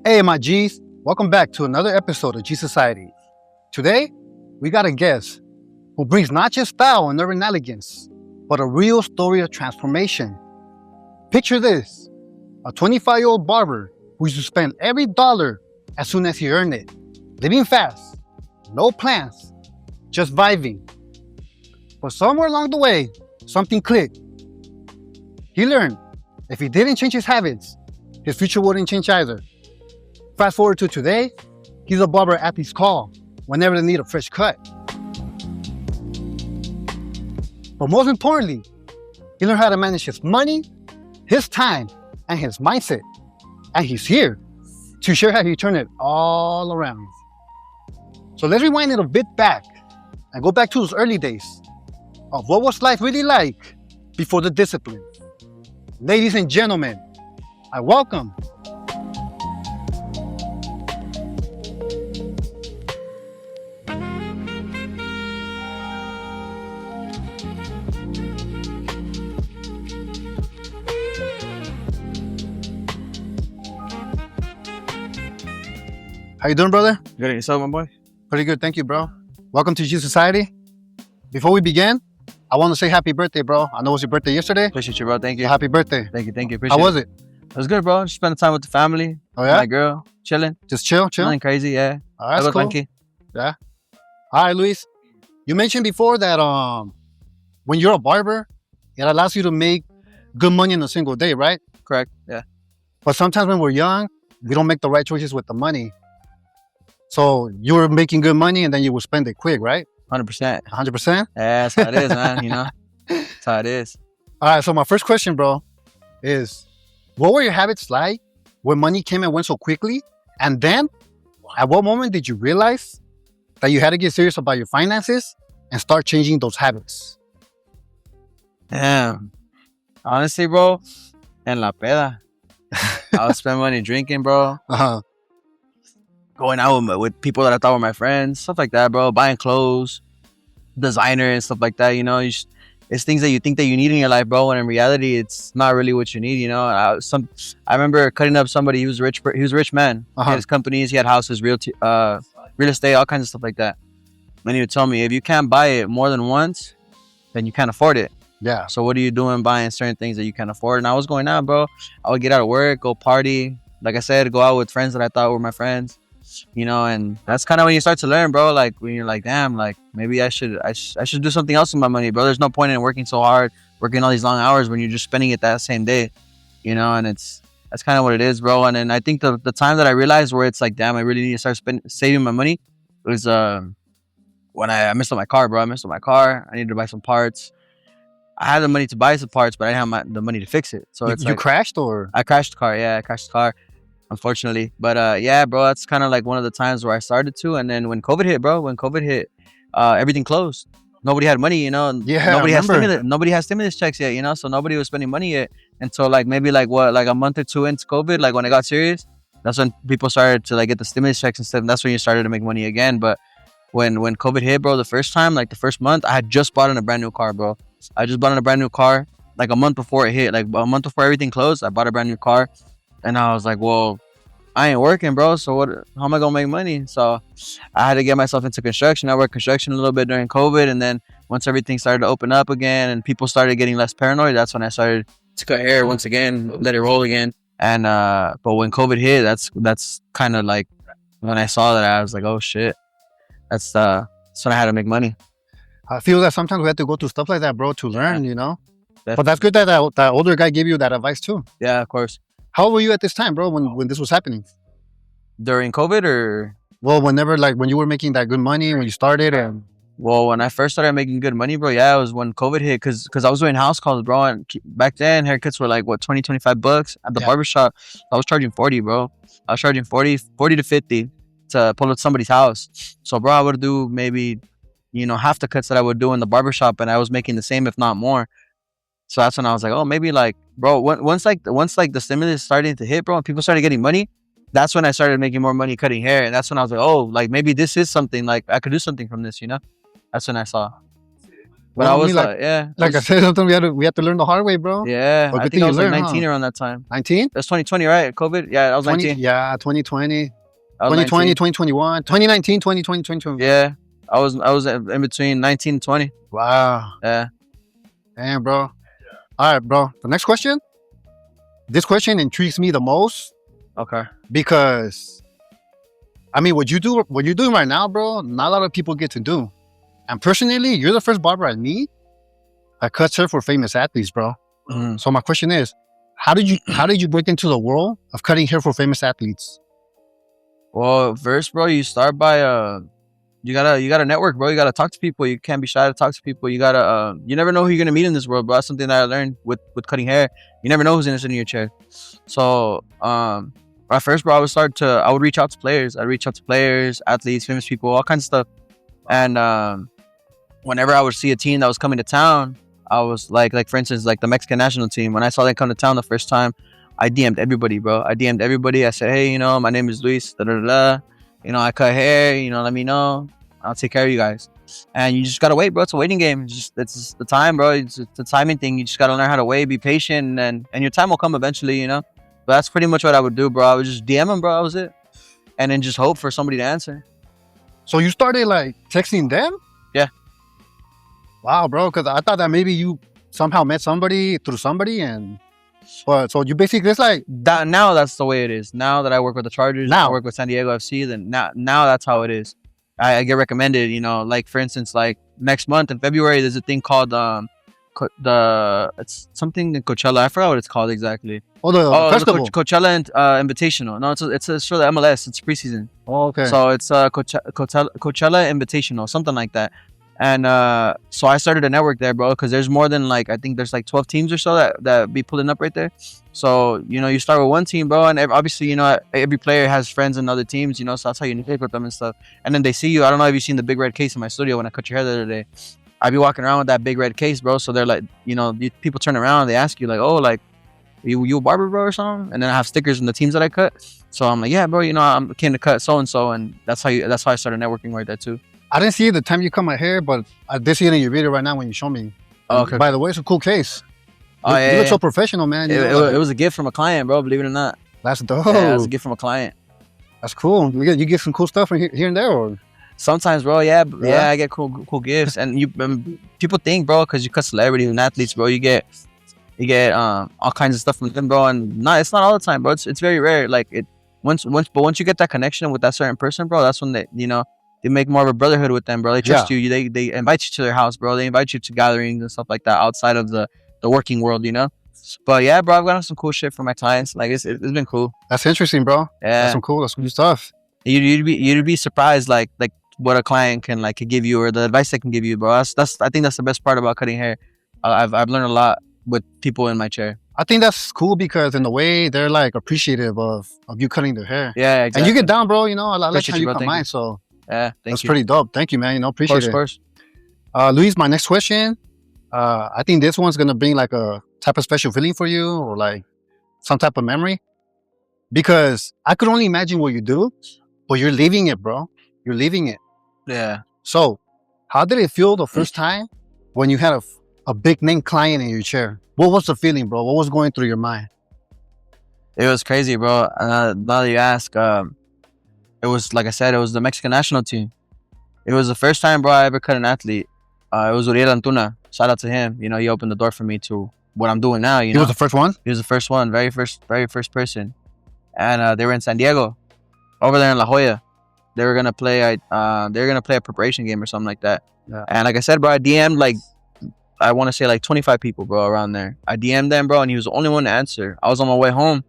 Hey, my G's. Welcome back to another episode of G Society. Today, we got a guest who brings not just style and urban elegance, but a real story of transformation. Picture this, a 25-year-old barber who used to spend every dollar as soon as he earned it, living fast, no plans, just vibing. But somewhere along the way, something clicked. He learned if he didn't change his habits, his future wouldn't change either. Fast forward to today, he's a barber at his call whenever they need a fresh cut. But most importantly, he learned how to manage his money, his time, and his mindset. And he's here to share how he turned it all around. So let's rewind it a bit back and go back to those early days of what was life really like before the discipline. Ladies and gentlemen, I welcome How you doing, brother? Good at yourself, my boy? Pretty good, thank you, bro. Welcome to G Society. Before we begin, I want to say happy birthday, bro. I know it was your birthday yesterday. Appreciate you, bro. Thank you. So happy birthday. Thank you. Appreciate How was it? It was good, bro. Just spending time with the family. Oh, yeah? My girl. Chilling. Just chill? Nothing crazy, yeah. Oh, that's cool. Tranqui. Yeah. All right, Luis. You mentioned before that when you're a barber, it allows you to make good money in a single day, right? Correct, yeah. But sometimes when we're young, we don't make the right choices with the money. So you were making good money and then you would spend it quick, right? 100%. 100%? Yeah, that's how it is, man, you know? That's how it is. All right, so my first question, bro, is what were your habits like when money came and went so quickly? And then at what moment did you realize that you had to get serious about your finances and start changing those habits? Damn. Honestly, bro, en la peda. I would spend money drinking, bro. Uh-huh. Going out with people that I thought were my friends, stuff like that, bro. Buying clothes, designer and stuff like that, you know. It's things that you think that you need in your life, bro, when in reality, it's not really what you need, you know. I remember cutting up somebody. He was rich. He was a rich man. Uh-huh. He had his companies. He had houses, real estate, all kinds of stuff like that. And he would tell me, if you can't buy it more than once, then you can't afford it. Yeah. So what are you doing buying certain things that you can't afford? And I was going out, bro. I would get out of work, go party. Like I said, go out with friends that I thought were my friends. You know, and that's kind of when you start to learn, bro. Like when you're like, damn, like maybe I should do something else with my money, bro. There's no point in working so hard, working all these long hours when you're just spending it that same day, you know. And that's kind of what it is, bro. And then I think the time that I realized where it's like, damn, I really need to start saving my money was when I messed up my car, bro. I messed up my car. I needed to buy some parts. I had the money to buy some parts, but I didn't have the money to fix it. So you crashed, or? I crashed the car. Yeah, I crashed the car. Unfortunately, but yeah, bro, that's kind of like one of the times where I started to. And then when COVID hit, everything closed. Nobody had money, you know. Yeah, nobody had stimulus checks yet, you know. So nobody was spending money yet until like maybe like a month or two into COVID. Like when it got serious, that's when people started to like get the stimulus checks and stuff. And that's when you started to make money again. But when COVID hit, bro, the first time, like the first month, I had just bought in a brand new car, bro. I just bought in a brand new car like a month before it hit, like a month before everything closed. I bought a brand new car. And I was like, well, I ain't working, bro. So how am I going to make money? So I had to get myself into construction. I worked construction a little bit during COVID. And then once everything started to open up again and people started getting less paranoid, that's when I started to cut hair once again, let it roll again. And but when COVID hit, that's kind of like when I saw that, I was like, oh, shit. That's when I had to make money. I feel that sometimes we have to go through stuff like that, bro, to learn, you know. Definitely. But that's good that older guy gave you that advice too. Yeah, of course. How old were you at this time, bro, when this was happening? During COVID or? Well, whenever, like, when you were making that good money, when you started and... Well, when I first started making good money, bro, yeah, it was when COVID hit because I was doing house calls, bro. And back then, haircuts were like, what, 20, 25 bucks? At the barbershop, I was charging 40, bro. I was charging 40 to 50 to pull up somebody's house. So, bro, I would do maybe, you know, half the cuts that I would do in the barbershop, and I was making the same, if not more. So that's when I was like, oh, maybe like, bro, once the stimulus started to hit, bro, and people started getting money, that's when I started making more money cutting hair. And that's when I was like, oh, like maybe this is something, like I could do something from this, you know? That's when I saw. But Well, I I was mean, like, yeah, it like I was- said, something we had to learn the hard way, bro. yeah. But I good think thing I you was like learned, 19 huh? around that time. 19? That's 2020, right? COVID. Yeah, I was 20, 19. yeah, 2020, I was 2020, 19. 2021, 2019, 2020, 2021. Yeah, I was in between 19 and 20. Wow. Yeah. Damn, bro. All right, bro. The next question. This question intrigues me the most Okay. because, I mean, what you're doing right now, bro, not a lot of people get to do. And personally, you're the first barber I meet that cuts hair for famous athletes, bro. Mhm. So my question is, how did you break into the world of cutting hair for famous athletes? Well, first, bro, you start by you gotta network, bro. You gotta talk to people. You can't be shy to talk to people. You gotta you never know who you're gonna meet in this world, bro. That's something that I learned with cutting hair. You never know who's gonna sit in your chair. So at first, bro, I would reach out to players. I'd reach out to players, athletes, famous people, all kinds of stuff. And whenever I would see a team that was coming to town, I was like for instance, like the Mexican national team. When I saw them come to town the first time, I DM'd everybody, bro. I DM'd everybody. I said, hey, my name is Luis. Da da da. I cut hair. Let me know. I'll take care of you guys. And you just gotta wait, bro. It's a waiting game. It's just the time, bro. It's a timing thing. You just gotta learn how to wait, be patient, and your time will come eventually. But that's pretty much what I would do, bro. I would just DM them, bro. That was it. And then just hope for somebody to answer. So you started like texting them? Yeah. Wow, bro. Because I thought that maybe you somehow met somebody through somebody, but so you basically it's like that. Now that's the way it is. Now that I work with the Chargers, I work with San Diego FC. Then now that's how it is. I get recommended. Like for instance, like next month in February, there's a thing called it's something in Coachella. I forgot what it's called exactly. the festival. The Coachella Invitational. No, it's for the MLS. It's preseason. Oh, okay. So it's Coachella Invitational, something like that. And so I started a network there, bro, because there's more than I think there's like 12 teams or so that be pulling up right there. So you start with one team, bro, and obviously every player has friends in other teams, so that's how you network with them and stuff. And then they see you. I don't know if you've seen the big red case in my studio when I cut your hair the other day. I be walking around with that big red case, bro. So they're like, people turn around and they ask you like, oh, like you a barber, bro, or something? And then I have stickers in the teams that I cut. So I'm like, yeah, bro, I'm came to cut so and so, and that's how I started networking right there too. I didn't see it the time you cut my hair, but I did see it in your video right now when you show me. Oh, okay. By the way, it's a cool case. Oh, You look so professional, man. It was a gift from a client, bro. Believe it or not. That's dope. Yeah, it was a gift from a client. That's cool. You get some cool stuff from here and there, or sometimes, bro. Yeah, I get cool gifts, and people think, bro, because you cut celebrities and athletes, bro, you get all kinds of stuff from them, bro. And it's not all the time, bro. It's very rare. Like once you get that connection with that certain person, bro, that's when they make more of a brotherhood with them, bro. They trust you. They invite you to their house, bro. They invite you to gatherings and stuff like that outside of the working world, But yeah, bro, I've gotten some cool shit from my clients. Like it's been cool. That's interesting, bro. Yeah, that's cool stuff. You'd be surprised, like what a client can give you or the advice they can give you, bro. I think that's the best part about cutting hair. I've learned a lot with people in my chair. I think that's cool because in a way they're like appreciative of you cutting their hair. Yeah, exactly. And you get down, bro. I like how you cut mine. So yeah, that's pretty dope. Thank you, man. Appreciate it. Of course. Luis, my next question. I think this one's gonna bring like a type of special feeling for you or like some type of memory. Because I could only imagine what you do, but you're living it, bro. You're living it. Yeah. So, how did it feel the first time when you had a big name client in your chair? What was the feeling, bro? What was going through your mind? It was crazy, bro. Now that you ask, it was like I said, it was the Mexican national team. It was the first time, bro, I ever cut an athlete. It was Uriel Antuna. Shout out to him. He opened the door for me to what I'm doing now. He was the first one? He was the first one, very first person. And they were in San Diego, over there in La Jolla. They were gonna play a preparation game or something like that. Yeah. And like I said, bro, I DM'd I want to say 25 people, bro, around there. I DM'd them, bro, and he was the only one to answer. I was on my way home.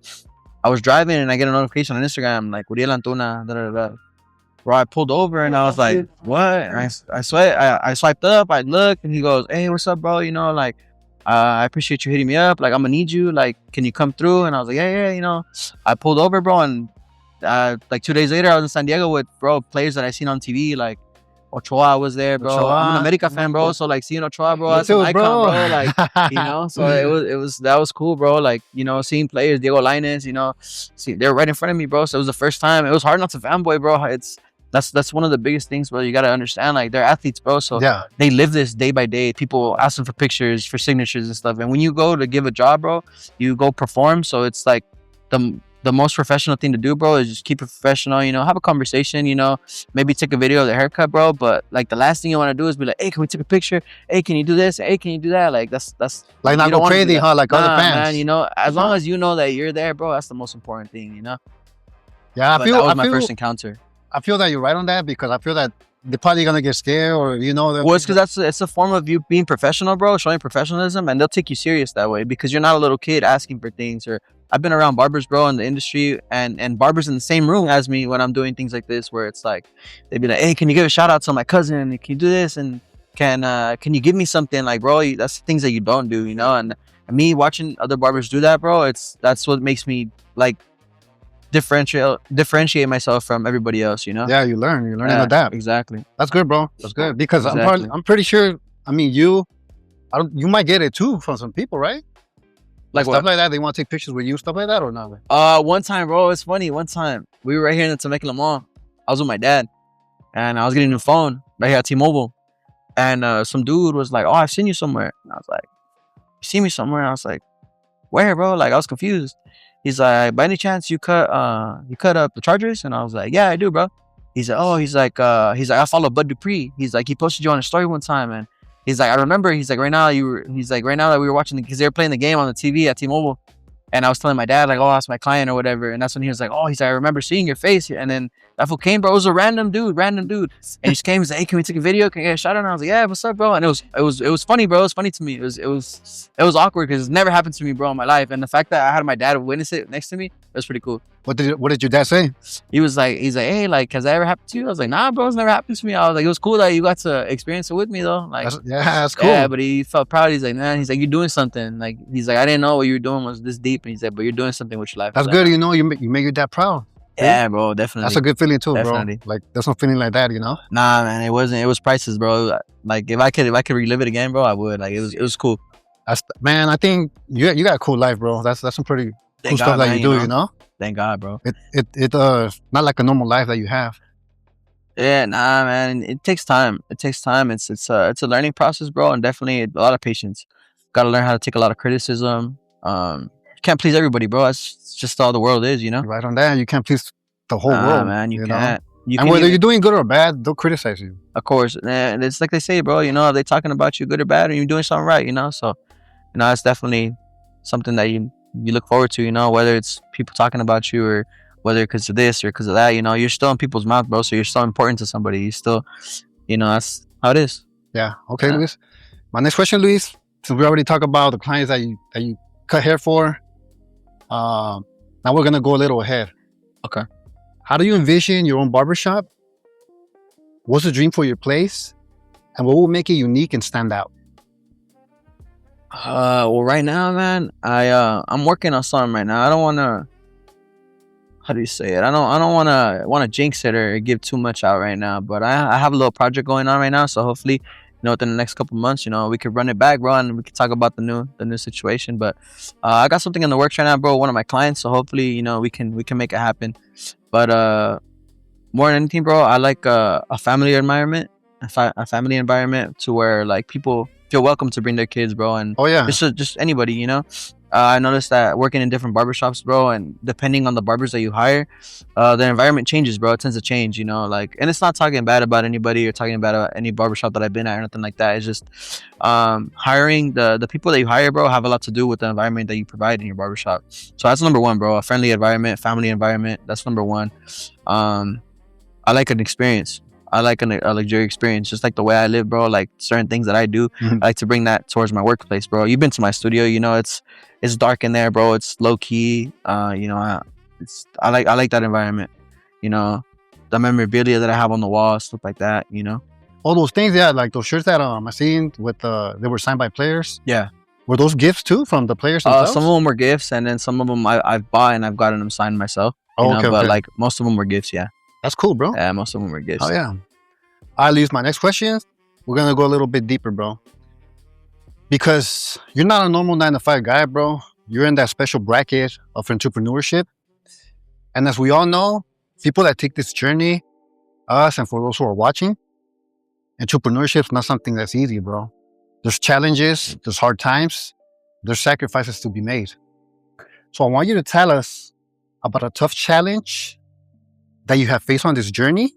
I was driving and I get a notification on Instagram like Uriel Antuna, da da da. Bro, I pulled over and I was like, what? And I swiped up, I looked, and he goes, hey, what's up, bro? I appreciate you hitting me up. Like, I'm gonna need you. Like, can you come through? And I was like, yeah. I pulled over, bro, and 2 days later, I was in San Diego with, bro, players that I seen on TV. Like, Ochoa was there, bro. Ochoa. I'm an America fan, bro. So, seeing Ochoa, bro, that's an icon, bro. So that was cool, bro. Seeing players, Diego Lainez, see, they were right in front of me, bro. So it was the first time. It was hard not to fanboy, bro. That's one of the biggest things, bro. You got to understand, like, they're athletes, bro. So Yeah. they live this day by day. People ask them for pictures, for signatures and stuff. And when you go to give a job, bro, you go perform. So it's like the most professional thing to do, bro, is just keep it professional. You know, have a conversation. You know, maybe take a video of the haircut, bro. But like the last thing you want to do is be like, hey, can we take a picture? Hey, can you do this? Hey, can you do that? Like that's Like not you don't go wanna do crazy, that. huh? Like other Nah, fans. man. You know, as long as you know that you're there, bro, that's the most important thing. You know. Yeah, But that was my first encounter. I feel that you're right on that, because I feel that they're probably gonna get scared, or you know. Well, it's because it's a form of you being professional, bro, showing professionalism, and they'll take you serious that way because you're not a little kid asking for things. Or I've been around barbers, bro, in the industry, and barbers in the same room as me when I'm doing things like this, where it's like they'd be like, "Hey, can you give a shout out to my cousin? Can you do this? And can you give me something?" Like, bro, that's things that you don't do, you know. And me watching other barbers do that, bro, that's what makes me like differentiate myself from everybody else, you know. Yeah, you're learning to adapt. Exactly. That's good, bro. That's good, because Exactly. I'm pretty sure. I mean, you might get it too from some people, right? Like Stuff what? like that. They want to take pictures with you, stuff like that, or not? One time, bro, it's funny. One time we were right here in the Temecula Mall. I was with my dad, and I was getting a new phone right here at T-Mobile, and some dude was like, "Oh, I've seen you somewhere." And I was like, "You see me somewhere?" And I was like, "Where, bro?" Like I was confused. He's like, "By any chance you cut up the Chargers?" And I was like, "Yeah, I do, bro." He's like, "Oh," he's like, "I follow Bud Dupree." He's like, "He posted you on a story one time," and he's like, "I remember." He's like, He's like, "Right now that we were watching because they were playing the game on the TV at T-Mobile." And I was telling my dad, like, "Oh, that's my client or whatever." And that's when he was like, "Oh," he's like, "I remember seeing your face." And then that fool came, bro. It was a random dude. And he just came. He's like, "Hey, can we take a video? Can I get a shout out?" And I was like, "Yeah, what's up, bro?" And it was funny, bro. It was funny to me. It was awkward because it's never happened to me, bro, in my life. And the fact that I had my dad witness it next to me, it was pretty cool. What did your dad say? He's like, "Hey, like, has that ever happened to you?" I was like, "Nah, bro, it's never happened to me." I was like, "It was cool that you got to experience it with me, though." Like, That's cool. yeah, but he felt proud. He's like, "Man," he's like, "You're doing something." Like, he's like, "I didn't know what you were doing was this deep." And he said, "But you're doing something with your life." That's I was good. like, You know, you make your dad proud. yeah, bro, definitely. That's a good feeling too, Definitely. bro. Like there's no feeling like that, you know. Nah, man, it wasn't. It was priceless, bro. Like if I could relive it again, bro, I would. Like it was cool. Man, I think you got a cool life, bro. That's some pretty cool Thank stuff God, that man, you do, you know. Thank God, bro. It not like a normal life that you have. Yeah, nah, man. It takes time. It takes time. It's a learning process, bro, and definitely a lot of patience. Got to learn how to take a lot of criticism. You can't please everybody, bro. It's just all the world is, you know. Right on that, you can't please the whole Nah, world, man, you know? can't. You And can whether even- you're doing good or bad, they'll criticize you. Of course, and it's like they say, bro. You know, if they're talking about you good or bad, and you're doing something right, you know. So, you know, it's definitely something that you look forward to. You know, whether it's people talking about you or whether because of this or because of that, you know, you're still in people's mouth, bro. So you're still important to somebody. You still, you know, that's how it is. Yeah. Okay, Yeah. Luis. My next question, Luis, since we already talked about the clients that you cut hair for, now we're gonna go a little ahead. Okay. How do you envision your own barbershop? What's the dream for your place? And what will make it unique and stand out? Well, right now, man, I'm working on something right now. I don't want to. How do you say it? I don't want to jinx it or give too much out right now. But I have a little project going on right now, so hopefully, you know, within the next couple months, you know, we could run it back, bro, and we could talk about the new situation. But I got something in the works right now, bro. One of my clients, so hopefully, you know, we can make it happen. But more than anything, bro, I like a family environment, a family environment to where like people feel welcome to bring their kids, bro, and Oh yeah. just anybody, you know. I noticed that working in different barbershops, bro, and depending on the barbers that you hire, the environment changes, bro. It tends to change, you know, like, and it's not talking bad about anybody or talking bad about any barbershop that I've been at or nothing like that. It's just hiring the people that you hire, bro, have a lot to do with the environment that you provide in your barbershop. So that's number one, bro. A friendly environment, family environment. That's number one. I like an experience. I like a luxury experience, just like the way I live, bro. Like certain things that I do, Mhm. I like to bring that towards my workplace, bro. You've been to my studio, you know, it's dark in there, bro. It's low key. You know, I like that environment. You know, the memorabilia that I have on the wall, stuff like that. You know. All those things, yeah, like those shirts that I seen with they were signed by players. Yeah. Were those gifts too from the players themselves? Some of them were gifts, and then some of them I've bought and I've gotten them signed myself. You know, okay, but okay. like most of them were gifts. Yeah. That's cool, bro. Yeah, most of them were gifts. Oh yeah. All right, Luis, my next question, we're gonna go a little bit deeper, bro. Because you're not a normal 9-to-5 guy, bro. You're in that special bracket of entrepreneurship. And as we all know, people that take this journey, us and for those who are watching, entrepreneurship is not something that's easy, bro. There's challenges, there's hard times, there's sacrifices to be made. So I want you to tell us about a tough challenge that you have faced on this journey.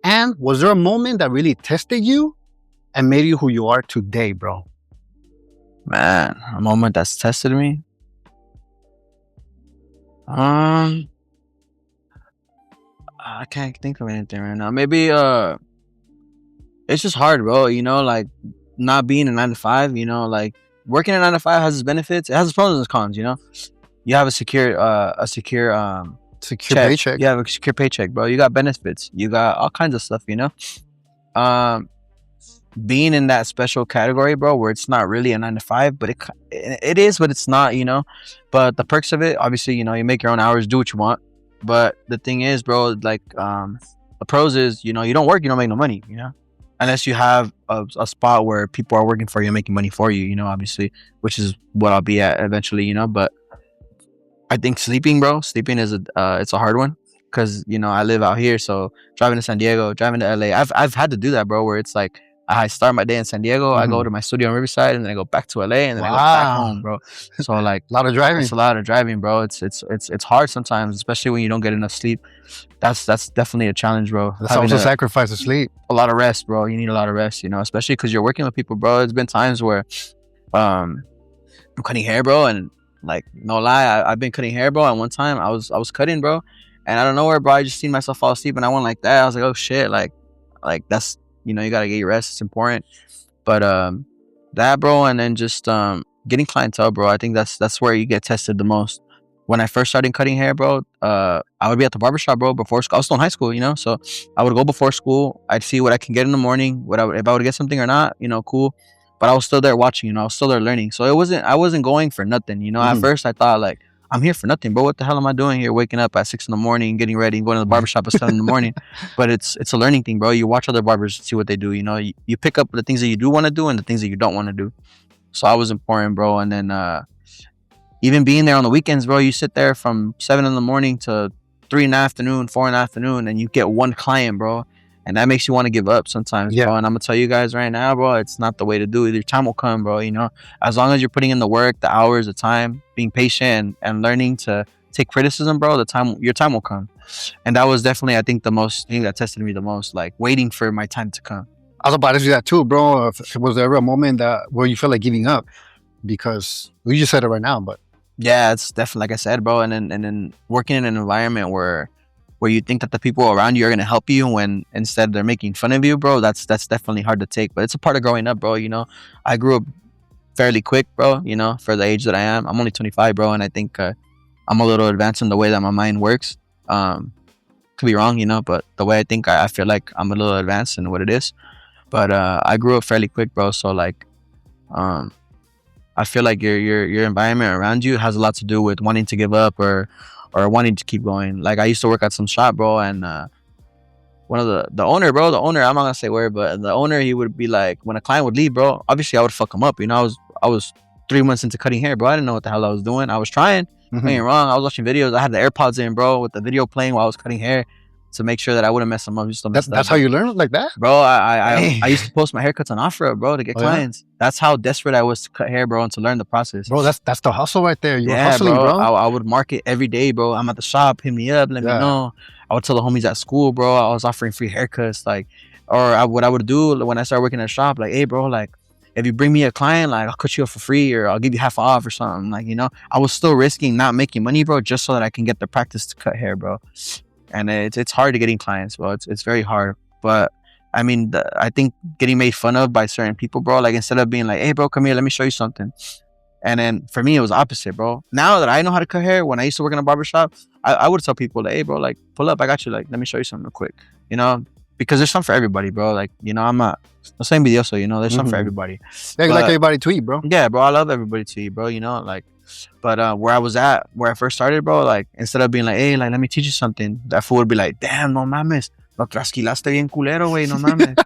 And was there a moment that really tested you and made you who you are today, bro? Man, a moment that's tested me. I can't think of anything right now. Maybe it's just hard, bro. You know, like not being a 9 to 5. You know, like working a 9 to 5 has its benefits. It has its pros and its cons. You know, you have a secure Secure check. paycheck. You have a secure paycheck, bro. You got benefits. You got all kinds of stuff. You know, being in that special category, bro, where it's not really a 9 to 5, but it is, but it's not. You know, but the perks of it, obviously, you know, you make your own hours, do what you want. But the thing is, bro, like the pros is, you know, you don't work, you don't make no money, you know, unless you have a spot where people are working for you and making money for you, you know, obviously, which is what I'll be at eventually, you know. But I think sleeping is it's a hard one, because, you know, I live out here, so driving to San Diego, driving to LA, I've had to do that, bro, where it's like I start my day in San Diego, I go to my studio in Riverside, and then I go back to LA, and then I go back home, bro. So like A lot of driving. it's a lot of driving, bro. It's hard sometimes, especially when you don't get enough sleep. That's definitely a challenge, bro. That's Having also sacrifice of sleep. a lot of rest, bro. You need a lot of rest, you know, especially because you're working with people, bro. It's been times where I'm cutting hair, bro, and like no lie, I've been cutting hair, bro. And one time I was cutting, bro, and out of nowhere, bro, I just seen myself fall asleep, and I went like that. I was like, oh shit, like that's, you know, you gotta get your rest. It's important. But that, bro, and then just getting clientele, bro. I think that's where you get tested the most. When I first started cutting hair, bro, I would be at the barbershop, bro, before school. I was still in high school, you know, so I would go before school. I'd see what I can get in the morning, if I would get something or not, you know, cool. But I was still there watching, you know, I was still there learning. So I wasn't going for nothing, you know. At first, I thought like, I'm here for nothing, bro. What the hell am I doing here? Waking up at 6 in, getting ready, and going to the barbershop at 7 in. But it's a learning thing, bro. You watch other barbers, see what they do. You know, you pick up the things that you do want to do and the things that you don't want to do. So I was important, bro. And then even being there on the weekends, bro, you sit there from 7 in to 3 in, 4 in, and you get one client, bro. And that makes you want to give up sometimes, bro. And I'm gonna tell you guys right now, bro, it's not the way to do it. Your time will come, bro. You know, as long as you're putting in the work, the hours, the time, being patient, and learning to take criticism, bro, your time will come. And that was definitely, I think, the most thing that tested me the most, like waiting for my time to come. I was about to do that too, bro. Was there ever a moment where you felt like giving up? Because we just said it right now, but yeah, it's definitely, like I said, bro. And then working in an environment where you think that the people around you are going to help you when instead they're making fun of you, bro, that's definitely hard to take. But it's a part of growing up, bro. You know, I grew up fairly quick, bro, you know, for the age that I am. I'm only 25, bro, and I think I'm a little advanced in the way that my mind works. Could be wrong, you know, but the way I think, I feel like I'm a little advanced in what it is. But I grew up fairly quick, bro, so like I feel like your environment around you has a lot to do with wanting to give up or wanting to keep going. Like I used to work at some shop, bro, and one of the owner, bro, I'm not gonna say where, but the owner, he would be like, when a client would leave, bro, obviously I would fuck him up, you know. I was 3 months into cutting hair, bro. I didn't know what the hell I was doing. I was trying, don't get me wrong. I was watching videos. I had the AirPods in, bro, with the video playing while I was cutting hair to make sure that I wouldn't mess them up. That's how you learn, like that, bro. I used to post my haircuts on OfferUp, bro, to get clients. Yeah? That's how desperate I was to cut hair, bro, and to learn the process. Bro, that's the hustle right there. You were hustling, bro. I would market every day, bro. I'm at the shop, hit me up, let me know. I would tell the homies at school, bro, I was offering free haircuts, like, what I would do when I started working at a shop, like, hey, bro, like, if you bring me a client, like, I'll cut you up for free, or I'll give you half off or something. Like, you know, I was still risking not making money, bro, just so that I can get the practice to cut hair, bro. And it's hard to getting clients, bro. It's very hard. But I mean, I think getting made fun of by certain people, bro, like instead of being like, hey, bro, come here, let me show you something. And then for me, it was opposite, bro. Now that I know how to cut hair, when I used to work in a barbershop, I would tell people, like, hey, bro, like, pull up, I got you. Like, let me show you something real quick, you know, because there's something for everybody, bro. Like, you know, I'm not the same video, so, you know, there's something for everybody. Yeah, like everybody to eat, bro. Yeah, bro, I love everybody to eat, bro, you know, like. But where I first started, bro, like instead of being like, hey, like, let me teach you something, that fool would be like, damn, no mames, lo trasquilaste bien culero, güey, no mames.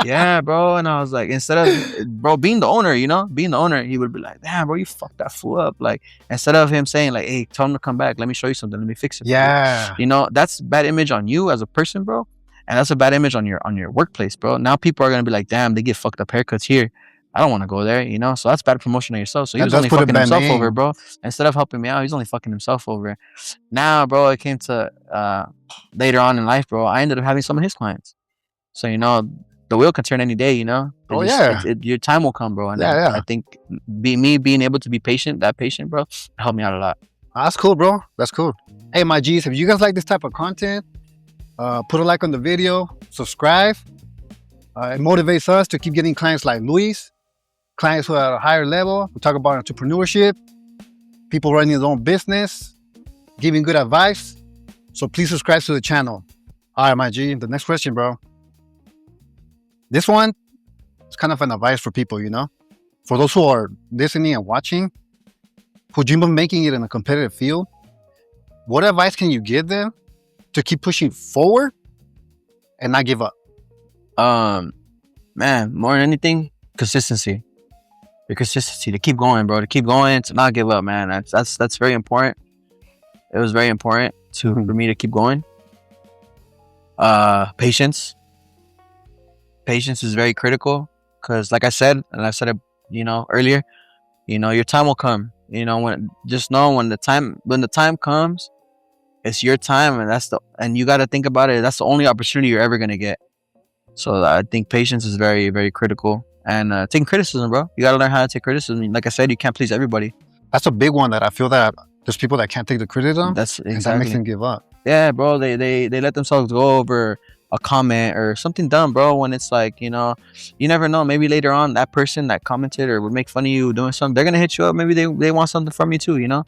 Yeah, bro. And I was like, instead of, bro, being the owner, you know, he would be like, damn, bro, you fucked that fool up. Like, instead of him saying like, hey, tell him to come back, let me show you something, let me fix it. Yeah. You know, that's bad image on you as a person, bro. and that's a bad image on your workplace, bro. Now people are gonna be like, damn, they get fucked up haircuts here. I don't want to go there, you know. So that's bad promotion on yourself. So he was only fucking himself over, bro. Instead of helping me out, he's only fucking himself over. Now, bro, it came to later on in life, bro. I ended up having some of his clients. So you know, the wheel can turn any day, you know. Your time will come, bro. And I think being able to be patient, bro, helped me out a lot. That's cool, bro. That's cool. Hey, my G's, if you guys like this type of content, put a like on the video, subscribe. It motivates us to keep getting clients like Luis, clients who are at a higher level. We talk about entrepreneurship, people running their own business, giving good advice. So please subscribe to the channel. All right, my G, the next question, bro. This one is kind of an advice for people, you know, for those who are listening and watching, who dream of making it in a competitive field. What advice can you give them to keep pushing forward and not give up? Man, more than anything, consistency. The consistency to keep going, bro. To keep going, to not give up, man. That's very important. It was very important for me to keep going. Patience. Patience is very critical because, like I said, and I said it, you know, earlier, you know, your time will come. You know, when the time comes, it's your time, and you got to think about it. That's the only opportunity you're ever gonna get. So I think patience is very, very critical. And taking criticism, bro. You got to learn how to take criticism. Like I said, you can't please everybody. That's a big one that I feel that there's people that can't take the criticism. That's exactly. And that makes them give up. Yeah, bro. They let themselves go over a comment or something dumb, bro. When it's like, you know, you never know. Maybe later on, that person that commented or would make fun of you doing something, they're gonna hit you up. Maybe they want something from you too. You know.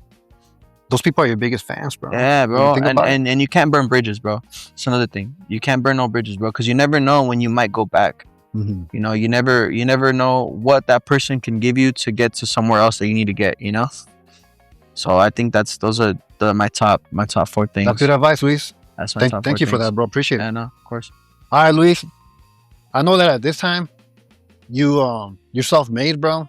Those people are your biggest fans, bro. Yeah, bro. And you can't burn bridges, bro. It's another thing. You can't burn no bridges, bro, because you never know when you might go back. You know, you never know what that person can give you to get to somewhere else that you need to get, you know. So I think those are my top 4 things. That's good advice, Luis. That's my top 4 things. Thank you for that, bro. Appreciate it. Yeah, no, of course. All right, Luis. I know that at this time you're self-made, bro.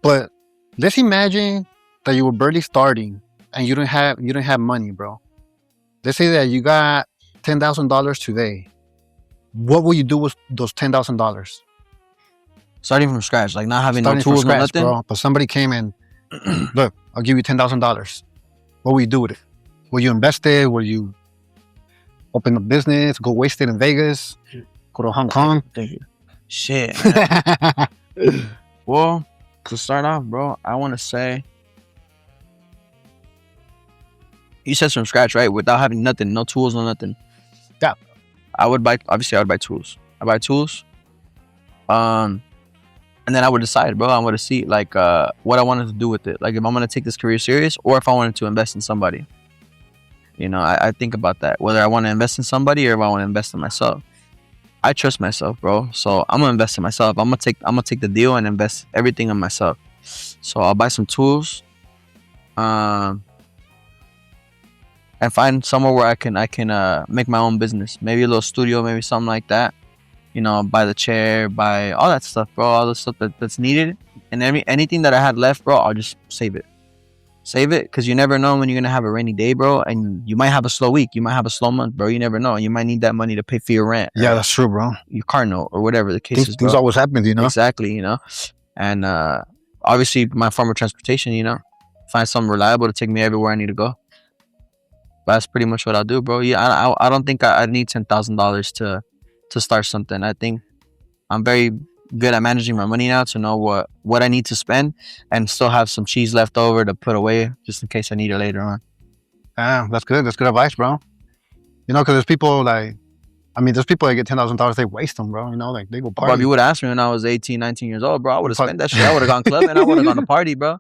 But let's imagine that you were barely starting and you didn't have money, bro. Let's say that you got $10,000 today. What will you do with those $10,000? Starting from scratch, like not having no tools, no nothing. Bro. But somebody came and look, I'll give you $10,000. What will you do with it? Will you invest it? Will you open a business? Go waste it in Vegas? Go to Hong Kong? Thank you. Shit. Well, to start off, bro, I want to say, you said from scratch, right? Without having nothing, no tools, no nothing. Yeah. I would buy tools. I buy tools. And then I would decide, bro, I want to see like what I wanted to do with it. Like if I'm going to take this career serious or if I wanted to invest in somebody. You know, I think about that. Whether I want to invest in somebody or if I want to invest in myself. I trust myself, bro. So I'm going to invest in myself. I'm going to take the deal and invest everything in myself. So I'll buy some tools. And find somewhere where I can make my own business. Maybe a little studio, maybe something like that. You know, buy the chair, buy all that stuff, bro. All the stuff that's needed. And anything that I had left, bro, I'll just save it. Save it, because you never know when you're going to have a rainy day, bro. And you might have a slow week. You might have a slow month, bro. You never know. You might need that money to pay for your rent. Yeah, that's true, bro. Your car note or whatever the case is, bro. Things always happen, you know? Exactly, you know. And obviously, my form of transportation, you know. Find something reliable to take me everywhere I need to go. But that's pretty much what I'll do, bro. Yeah, I don't think I need $10,000 to start something. I think I'm very good at managing my money now to know what I need to spend and still have some cheese left over to put away just in case I need it later on. Yeah, that's good. That's good advice, bro. You know, because there's people that get $10,000, they waste them, bro. You know, like they go party. Bro, if you would have asked me when I was 18, 19 years old, bro, I would have spent that shit. I would have gone clubbing. I would have gone to party, bro.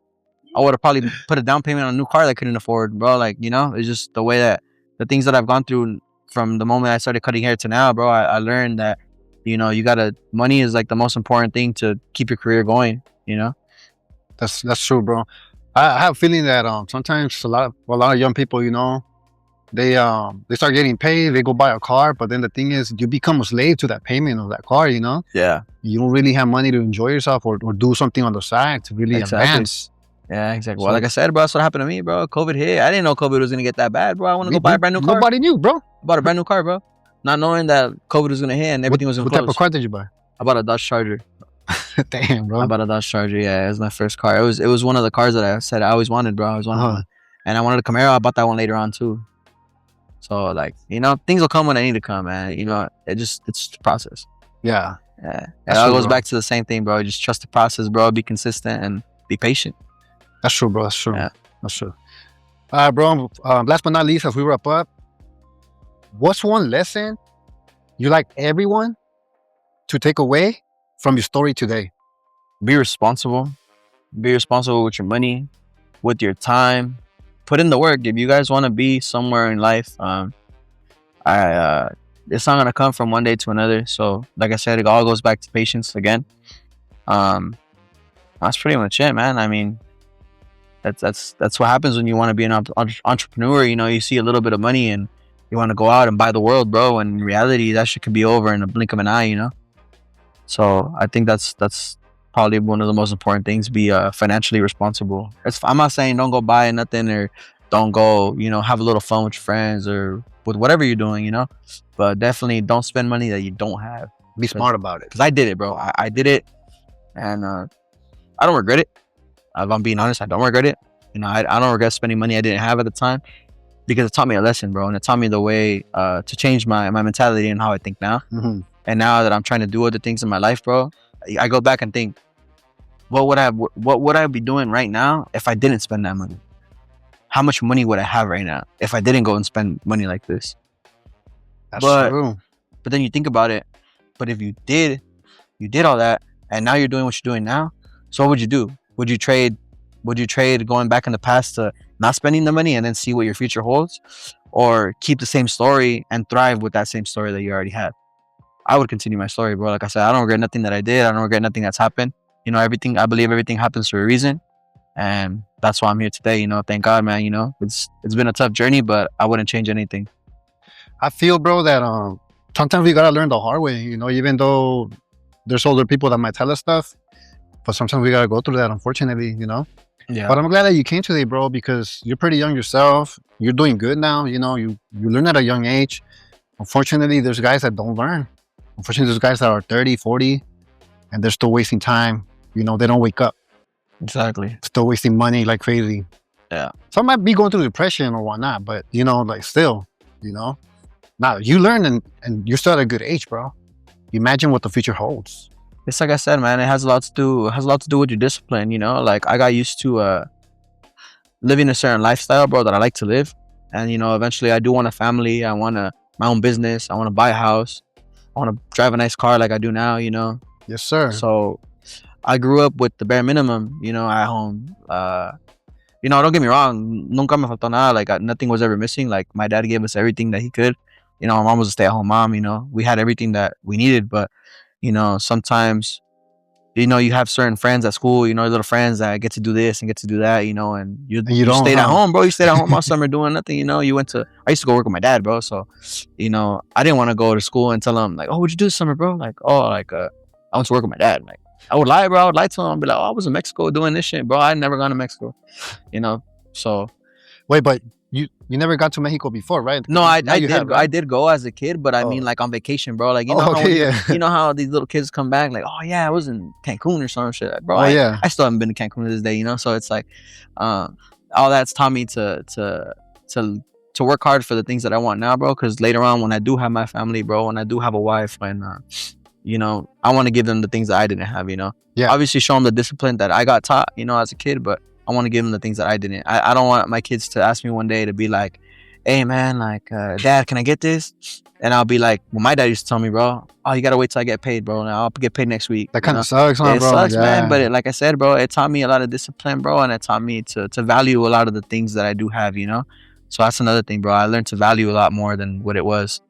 I would have probably put a down payment on a new car that I couldn't afford, bro. Like, you know, it's just the way that the things that I've gone through from the moment I started cutting hair to now, bro. I learned that, you know, money is like the most important thing to keep your career going, you know? That's true, bro. I have a feeling that sometimes a lot of young people, you know, they start getting paid, they go buy a car, but then the thing is you become a slave to that payment of that car, you know? Yeah. You don't really have money to enjoy yourself or do something on the side to really advance. Yeah, exactly. Well, like I said, bro, that's what happened to me, bro. COVID hit. I didn't know COVID was going to get that bad, bro. I want to go buy a brand new car. Nobody knew, bro. Bought a brand new car, bro. not knowing that COVID was gonna hit and everything was gonna What type of close. car did you buy? I bought a Dodge Charger. Damn, I bro. bought a Dodge Charger. Yeah, it was my first car. It was one of the cars that I said I always wanted, bro. I always wanted one. And I wanted a Camaro. I bought that one later on too. So like, you know, things will come when they need to come, man. You know, it's the process. Yeah. Yeah. It That's all true, goes bro. back to the same thing, bro. Just trust the process, bro. Be consistent and be patient. That's true, bro. That's true. Yeah. That's true. All right, bro. Last but not least, as we wrap up, what's one lesson you like everyone to take away from your story today? Be responsible. Be responsible with your money, with your time. Put in the work. If you guys want to be somewhere in life, it's not gonna come from one day to another. So, like I said, it all goes back to patience again. That's pretty much it, man. I mean, that's what happens when you want to be an entrepreneur. You know, you see a little bit of money and you want to go out and buy the world, bro. And in reality, that shit could be over in a blink of an eye. You know. So I think that's probably one of the most important things. Be financially responsible. I'm not saying don't go buy nothing or don't go, you know, have a little fun with your friends or with whatever you're doing, you know. But definitely don't spend money that you don't have. Be smart about it. Because I did it, bro. I did it, and I don't regret it. If I'm being honest, I don't regret it. You know, I don't regret spending money I didn't have at the time because it taught me a lesson, bro, and it taught me the way to change my mentality and how I think now. Mm-hmm. And now that I'm trying to do other things in my life, bro, I go back and think, what would I be doing right now if I didn't spend that money? How much money would I have right now if I didn't go and spend money like this? That's But- true. But then you think about it. But if you did all that, and now you're doing what you're doing now, so what would you do? Would you trade going back in the past to not spending the money and then see what your future holds, or keep the same story and thrive with that same story that you already had? I would continue my story, bro. Like I said, I don't regret nothing that I did. I don't regret nothing that's happened. You know, I believe everything happens for a reason, and that's why I'm here today. You know, thank God, man. You know, it's been a tough journey, but I wouldn't change anything. I feel, bro, that sometimes we gotta learn the hard way. You know, even though there's older people that might tell us stuff, but sometimes we gotta go through that. Unfortunately, you know. Yeah. But I'm glad that you came today, bro, because you're pretty young yourself. You're doing good now. You know, you learn at a young age. Unfortunately, there's guys that don't learn. Unfortunately, there's guys that are 30, 40, and they're still wasting time. You know, they don't wake up. Exactly. Still wasting money like crazy. Yeah. Some might be going through depression or whatnot, but, you know, like still, you know. Now, you learn and you're still at a good age, bro. Imagine what the future holds. It's like I said, man, it has a lot to do with your discipline, you know. Like I got used to living a certain lifestyle, bro, that I like to live. And you know, eventually I do want a family, I want my own business, I want to buy a house, I want to drive a nice car like I do now, you know. Yes, sir. So I grew up with the bare minimum, you know, at home. You know, don't get me wrong, nunca me faltó nada, like nothing was ever missing. Like my dad gave us everything that he could. You know, my mom was a stay-at-home mom, you know. We had everything that we needed, but you know, sometimes, you know, you have certain friends at school, you know, little friends that get to do this and get to do that, you know, and you don't, stayed at huh? home, bro. You stayed at home all summer doing nothing, you know. I used to go work with my dad, bro. So, you know, I didn't want to go to school and tell him, like, oh, what'd you do this summer, bro? Like, oh, like, I went to work with my dad. Like, I would lie, bro. I would lie to him. I'd be like, oh, I was in Mexico doing this shit, bro. I had never gone to Mexico, you know. So, Wait, but you never got to Mexico before, right? no, I Now you did. have, right? I did go as a kid, but I mean, Oh. like on vacation, bro. Like you Oh, know, how okay, when yeah. you know how these little kids come back, like, oh yeah, I was in Cancun or some shit, like, bro. Oh, yeah. I still haven't been to Cancun to this day, you know. So it's like, all that's taught me to work hard for the things that I want now, bro. Because later on, when I do have my family, bro, when I do have a wife, when you know, I want to give them the things that I didn't have, you know. Yeah. Obviously, show them the discipline that I got taught, you know, as a kid, but I want to give them the things that I didn't. I don't want my kids to ask me one day to be like, hey man, like, dad, can I get this? And I'll be like, well, my dad used to tell me, bro, oh, you gotta wait till I get paid, bro. Now I'll get paid next week. That you kind know? of sucks, huh, It bro? sucks, Yeah. man. But like I said, bro, it taught me a lot of discipline, bro, and it taught me to value a lot of the things that I do have, you know. So that's another thing, bro. I learned to value a lot more than what it was.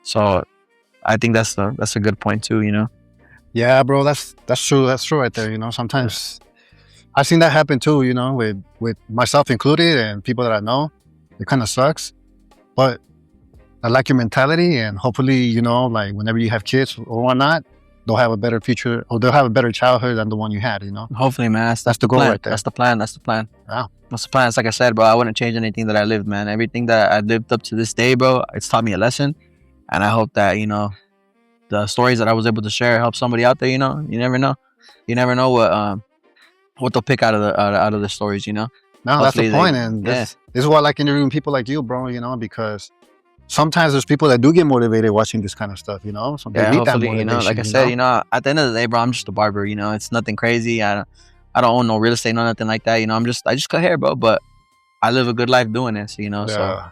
So I think that's a good point too, you know. Yeah, bro, that's true. That's true right there. You know, sometimes I've seen that happen too. You know, with myself included and people that I know. It kind of sucks, but I like your mentality, and hopefully, you know, like whenever you have kids or whatnot, they'll have a better future or they'll have a better childhood than the one you had. You know, Hopefully, man. that's the goal plan. right there. That's the plan. That's the plan. Wow. That's the plan. It's like I said, bro. I wouldn't change anything that I lived, man. Everything that I lived up to this day, bro. It's taught me a lesson, And I hope that, the stories that I was able to share help somebody out there. You never know. You never know what they'll pick out of the stories. No, that's the Hopefully point. they- And yeah. this is why I like interviewing people like you, bro, because sometimes there's people that do get motivated watching this kind of stuff, So they Yeah, need that hopefully, motivation. like I said, at the end of the day, bro, I'm just a barber. It's nothing crazy. I don't own no real estate, no nothing like that. I just cut hair, bro. But I live a good life doing this. So Yeah.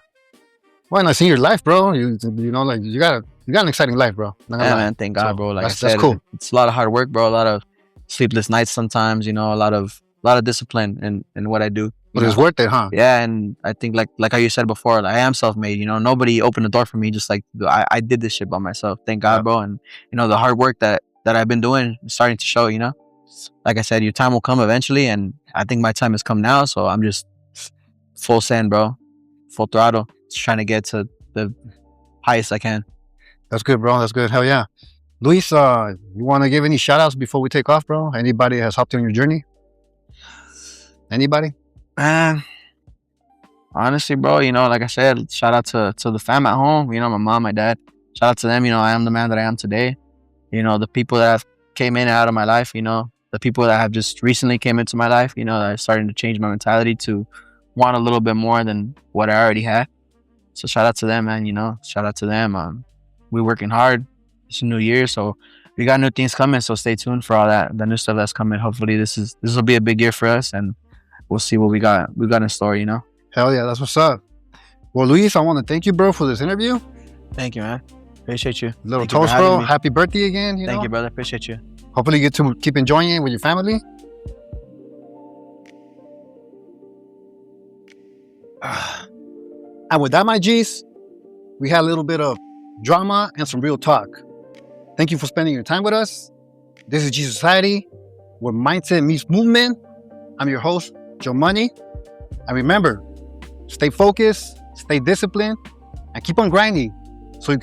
Well, and I see your life, bro. Like you got an exciting life, bro. Not gonna yeah, lie. man, thank God, So, bro. Like that's I said, cool. it's a lot of hard work, bro. A lot of sleepless nights sometimes. A lot of discipline in what I do. But it's worth it, huh? Yeah, and I think like how you said before, I am self-made. Nobody opened the door for me. Just like I did this shit by myself. Thank God, Yeah. bro. And the hard work that I've been doing is starting to show. Like I said, your time will come eventually, and I think my time has come now. So I'm just full send, bro, full throttle, just trying to get to the highest I can. That's good, bro. That's good. Hell yeah. Luis, you want to give any shout outs before we take off, bro? Anybody has helped you on your journey? Anybody? Man, honestly, bro, like I said, shout out to the fam at home. My mom, my dad. Shout out to them. I am the man that I am today. The people that have came in and out of my life. The people that have just recently came into my life. That are starting to change my mentality to want a little bit more than what I already had. So shout out to them, man. Shout out to them. We're working hard. It's a new year, so we got new things coming. So stay tuned for all that, the new stuff that's coming. Hopefully, this will be a big year for us, and we'll see what we got in store. Hell yeah, that's what's up. Well, Luis, I want to thank you, bro, for this interview. Thank you, man. Appreciate you. Little Thank you for toast, having bro. me. Happy birthday again. Thank you, brother. Appreciate you. Hopefully, you get to keep enjoying it with your family. And with that, my G's, we had a little bit of drama and some real talk. Thank you for spending your time with us. This is G Society, where mindset meets movement. I'm your host, Joe Money. And remember, stay focused, stay disciplined, and keep on grinding so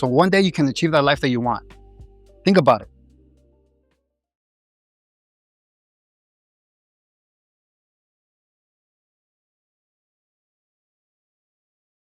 one day you can achieve that life that you want. Think about it.